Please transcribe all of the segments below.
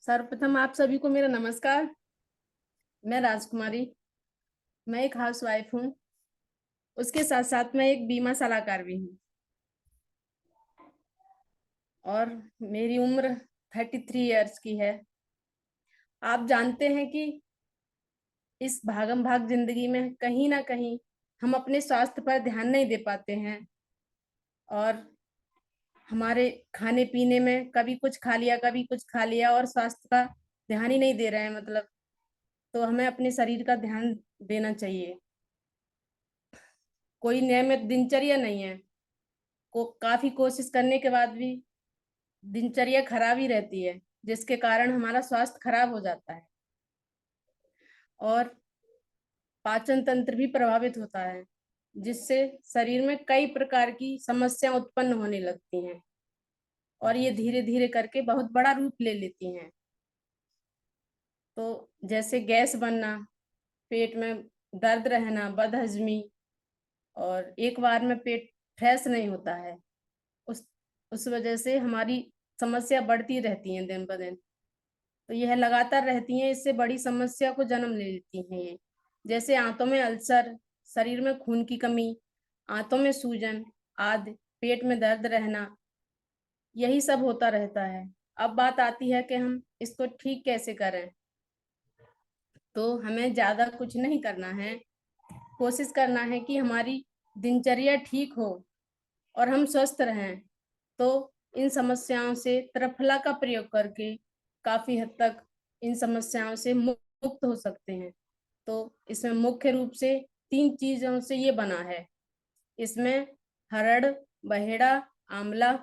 सर्वप्रथम आप सभी को मेरा नमस्कार। मैं राजकुमारी, मैं एक हाउसवाइफ हूँ। उसके साथ साथ मैं एक बीमा सलाहकार भी हूँ और मेरी उम्र 33 इयर्स की है। आप जानते हैं कि इस भागम भाग जिंदगी में कहीं ना कहीं हम अपने स्वास्थ्य पर ध्यान नहीं दे पाते हैं और हमारे खाने पीने में कभी कुछ खा लिया कभी कुछ खा लिया और स्वास्थ्य का ध्यान ही नहीं दे रहे हैं मतलब। तो हमें अपने शरीर का ध्यान देना चाहिए। कोई नियमित दिनचर्या नहीं है, काफी कोशिश करने के बाद भी दिनचर्या खराब ही रहती है, जिसके कारण हमारा स्वास्थ्य खराब हो जाता है और पाचन तंत्र भी प्रभावित होता है, जिससे शरीर में कई प्रकार की समस्या उत्पन्न होने लगती हैं और ये धीरे धीरे करके बहुत बड़ा रूप ले लेती हैं। तो जैसे गैस बनना, पेट में दर्द रहना, बदहजमी और एक बार में पेट फ्रेश नहीं होता है। उस उस वजह से हमारी समस्या बढ़ती रहती है दिन ब दिन। तो यह लगातार रहती हैं, इससे बड़ी समस्या को जन्म ले लेती हैं ये। जैसे आंतों में अल्सर, शरीर में खून की कमी, आंतों में सूजन आदि, पेट में दर्द रहना, यही सब होता रहता है। अब बात आती है कि हम इसको ठीक कैसे करें। तो हमें ज्यादा कुछ नहीं करना है, कोशिश करना है कि हमारी दिनचर्या ठीक हो और हम स्वस्थ रहें। तो इन समस्याओं से त्रिफला का प्रयोग करके काफी हद तक इन समस्याओं से मुक्त हो सकते हैं। तो इसमें मुख्य रूप से 3 चीजों से ये बना है। इसमें हरड़, बहेड़ा, आंवला,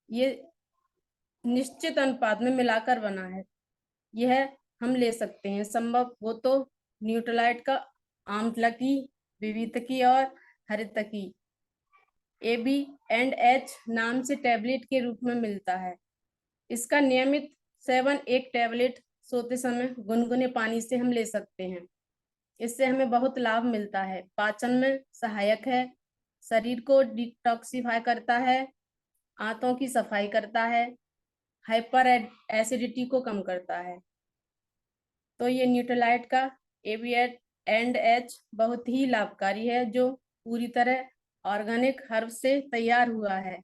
ये निश्चित अनुपात में मिलाकर बना है। यह हम ले सकते हैं, संभव हो तो न्यूट्रलाइट का आंवला की, विविध की और हरित की AB&H नाम से टैबलेट के रूप में मिलता है। इसका नियमित सेवन, एक टैबलेट सोते समय गुनगुने पानी से हम ले सकते हैं। इससे हमें बहुत लाभ मिलता है। पाचन में सहायक है, शरीर को डिटॉक्सिफाई करता है, आंतों की सफाई करता है, हाइपर एसिडिटी को कम करता है। तो ये न्यूट्रलाइट का AB&H बहुत ही लाभकारी है, जो पूरी तरह ऑर्गेनिक हर्ब से तैयार हुआ है।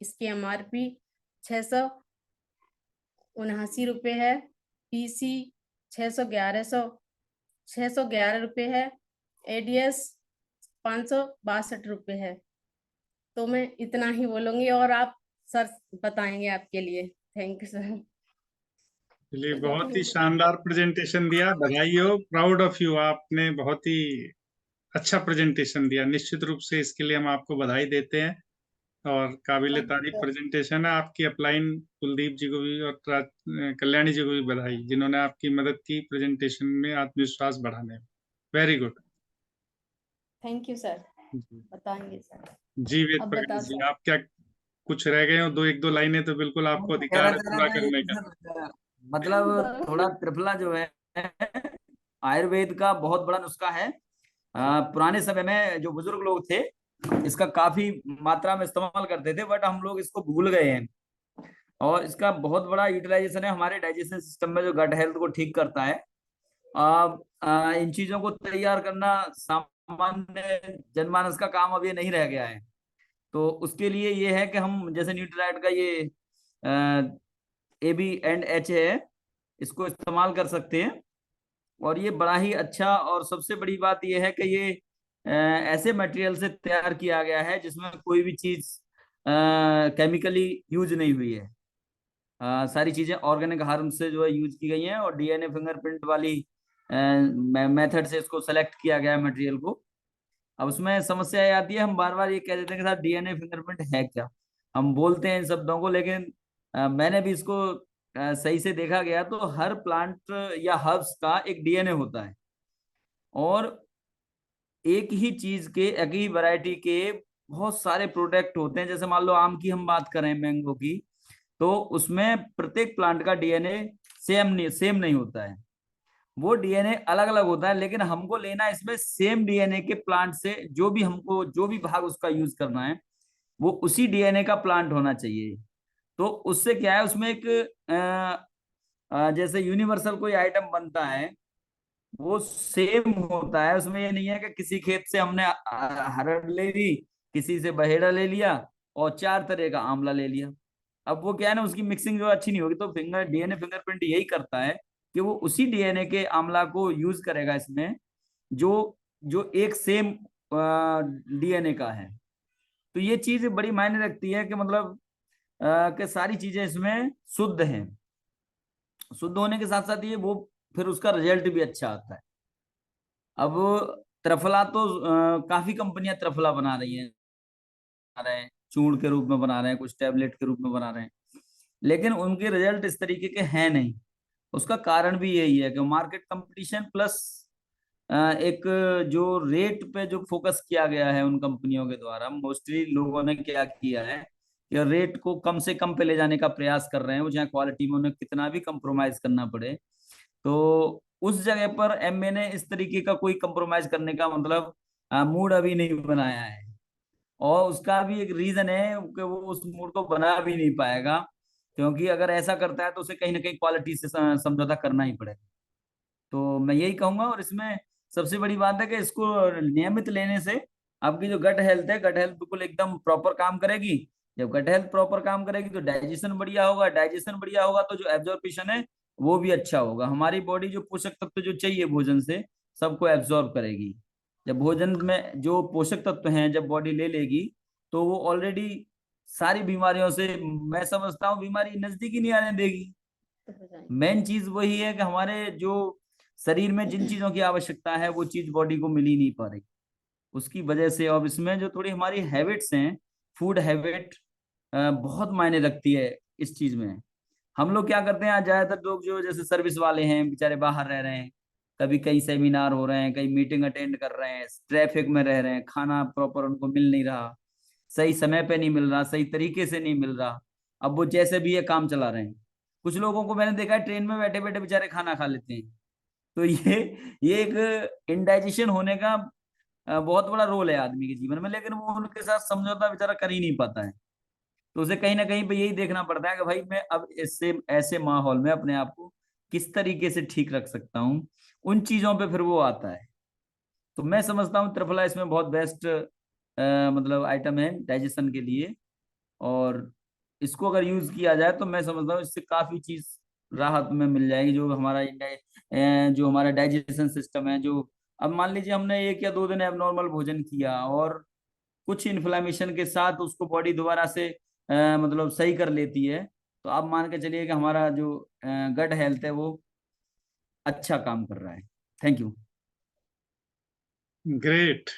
इसकी MRP 679 है। PC 611 रुपये है। ADS 562 है। तो मैं इतना ही बोलूंगी और आप सर बताएंगे आपके लिए। Thank you sir. चलिए, बहुत ही शानदार प्रेजेंटेशन दिया, बधाई हो, प्राउड ऑफ यू। आपने बहुत ही अच्छा प्रेजेंटेशन दिया, निश्चित रूप से इसके लिए हम आपको बधाई देते हैं और काबिल तारीफ प्रेजेंटेशन है आपकी। अपलाइन कुलदीप जी को भी और कल्याणी जी को भी बधाई, जिन्होंने आपकी मदद की प्रेजेंटेशन में आत्मविश्वास बढ़ाने में। Very good. Thank you sir. बताएंगे सर। जी वेद अब बता प्रकाश जी, सर। आप क्या कुछ रह गए हो? एक दो लाइनें तो बिल्कुल हम आपको कह अधिकार रहे है थे पूरा ना करने कि का। सर, मतलब थोड़ा त्रिफला जो है आयुर्वेद का बहुत बड़ा नुस्खा है। पुराने समय में जो बुजुर्ग लोग थे इसका काफी मात्रा में इस्तेमाल करते थे, बट हम लोग इसको भूल गए हैं। और इसका बहुत बड़ा यूटिलाइजेशन है हमारे डाइजेशन सिस्टम में, जो गट हेल्थ को ठीक करता है। इन चीजों को तैयार करना सामान्य जनमानस का काम अब ये नहीं रह गया है। तो उसके लिए ये है कि हम जैसे न्यूट्रीलाइट का ये AB&H है, इसको इस्तेमाल कर सकते हैं। और ये बड़ा ही अच्छा, और सबसे बड़ी बात ये है कि ये ऐसे मटेरियल से तैयार किया गया है जिसमें कोई भी चीज केमिकली यूज नहीं हुई है। सारी चीजें ऑर्गेनिक हार्म से जो है यूज की गई हैं, और DNA फिंगरप्रिंट वाली मेथड से इसको सेलेक्ट किया गया है मटेरियल को। अब उसमें समस्या ये आती है, हम बार बार ये कह देते हैं कि सर DNA फिंगरप्रिंट है क्या। हम बोलते हैं इन शब्दों को, लेकिन मैंने भी इसको सही से देखा गया तो हर प्लांट या हर्ब्स का एक DNA होता है। और एक ही चीज के, एक ही वैरायटी के बहुत सारे प्रोडक्ट होते हैं। जैसे मान लो आम की हम बात करें, मैंगो की, तो उसमें प्रत्येक प्लांट का DNA सेम नहीं होता है। वो DNA अलग अलग होता है, लेकिन हमको लेना इसमें सेम DNA के प्लांट से, जो भी हमको जो भी भाग उसका यूज करना है वो उसी DNA का प्लांट होना चाहिए। तो उससे क्या है, उसमें एक जैसे यूनिवर्सल कोई आइटम बनता है वो सेम होता है। उसमें ये नहीं है कि किसी खेत से हमने हरड़ ले ली, किसी से बहेड़ा ले लिया और 4 तरह का आंवला ले लिया। अब वो क्या है ना, उसकी मिक्सिंग जो अच्छी नहीं होगी। तो डीएनए फिंगरप्रिंट यही करता है कि वो उसी डीएनए के आंवला को यूज करेगा इसमें, जो जो एक सेम डीएनए का है। तो ये चीज बड़ी मायने रखती है कि मतलब कि सारी चीजें इसमें शुद्ध हैं। शुद्ध होने के साथ साथ ये वो फिर उसका रिजल्ट भी अच्छा आता है। अब त्रिफला तो काफी कंपनियां त्रिफला बना रही हैं, चूर्ण के रूप में बना रहे हैं, कुछ टैबलेट के रूप में बना रहे हैं, लेकिन उनके रिजल्ट इस तरीके के हैं नहीं। उसका कारण भी यही है कि मार्केट कंपटीशन प्लस एक जो रेट पे जो फोकस किया गया है उन कंपनियों के द्वारा, मोस्टली लोगों ने क्या किया है कि रेट को कम से कम पे ले जाने का प्रयास कर रहे हैं। वो चाहे क्वालिटी में उन्हें कितना भी कंप्रोमाइज करना पड़े, तो उस जगह पर एमए ने इस तरीके का कोई कंप्रोमाइज करने का मतलब मूड अभी नहीं बनाया है। और उसका भी एक रीजन है कि वो उस मूड को बना भी नहीं पाएगा, क्योंकि अगर ऐसा करता है तो उसे कहीं ना कहीं क्वालिटी से समझौता करना ही पड़ेगा। तो मैं यही कहूंगा। और इसमें सबसे बड़ी बात है कि इसको नियमित लेने से आपकी जो गट हेल्थ है, गट हेल्थ बिल्कुल एकदम प्रॉपर काम करेगी। जब गट हेल्थ प्रॉपर काम करेगी तो डाइजेशन बढ़िया होगा, डाइजेशन बढ़िया होगा तो जो एब्जॉर्प्शन है वो भी अच्छा होगा। हमारी बॉडी जो पोषक तत्व जो चाहिए भोजन से सबको एब्जॉर्ब करेगी। जब भोजन में जो पोषक तत्व हैं जब बॉडी ले लेगी तो वो ऑलरेडी सारी बीमारियों से, मैं समझता हूँ, बीमारी नजदीक ही नहीं आने देगी। मेन चीज वही है कि हमारे जो शरीर में जिन चीजों की आवश्यकता है वो चीज बॉडी को मिल ही नहीं पा रही, उसकी वजह से। अब इसमें जो थोड़ी हमारी हैबिट्स हैं, फूड हैबिट बहुत मायने रखती है इस चीज में। हम लोग क्या करते हैं, आज ज्यादातर लोग जो जैसे सर्विस वाले हैं बेचारे बाहर रह रहे हैं, कभी कई सेमिनार हो रहे हैं, कई मीटिंग अटेंड कर रहे हैं, ट्रैफिक में रह रहे हैं, खाना प्रॉपर उनको मिल नहीं रहा, सही समय पे नहीं मिल रहा, सही तरीके से नहीं मिल रहा। अब वो जैसे भी ये काम चला रहे हैं। कुछ लोगों को मैंने देखा है ट्रेन में बैठे बैठे बेचारे खाना खा लेते हैं। तो ये एक इंडाइजेशन होने का बहुत बड़ा रोल है आदमी के जीवन में, लेकिन वो उनके साथ समझौता बेचारा कर ही नहीं पाता है। तो उसे कहीं ना कहीं पे यही देखना पड़ता है कि भाई मैं अब इससे ऐसे माहौल में अपने आप को किस तरीके से ठीक रख सकता हूँ। उन चीजों पे फिर वो आता है। तो मैं समझता हूँ त्रिफला इसमें बहुत बेस्ट मतलब आइटम है डाइजेशन के लिए। और इसको अगर यूज किया जाए तो मैं समझता हूँ इससे काफी चीज राहत में मिल जाएगी। जो हमारा जो हमारा डाइजेशन सिस्टम है, जो अब मान लीजिए हमने 1 या 2 दिन एबनॉर्मल भोजन किया और कुछ इन्फ्लामेशन के साथ उसको बॉडी दोबारा से मतलब सही कर लेती है, तो आप मान के चलिए कि हमारा जो गट हेल्थ है वो अच्छा काम कर रहा है। Thank you. ग्रेट।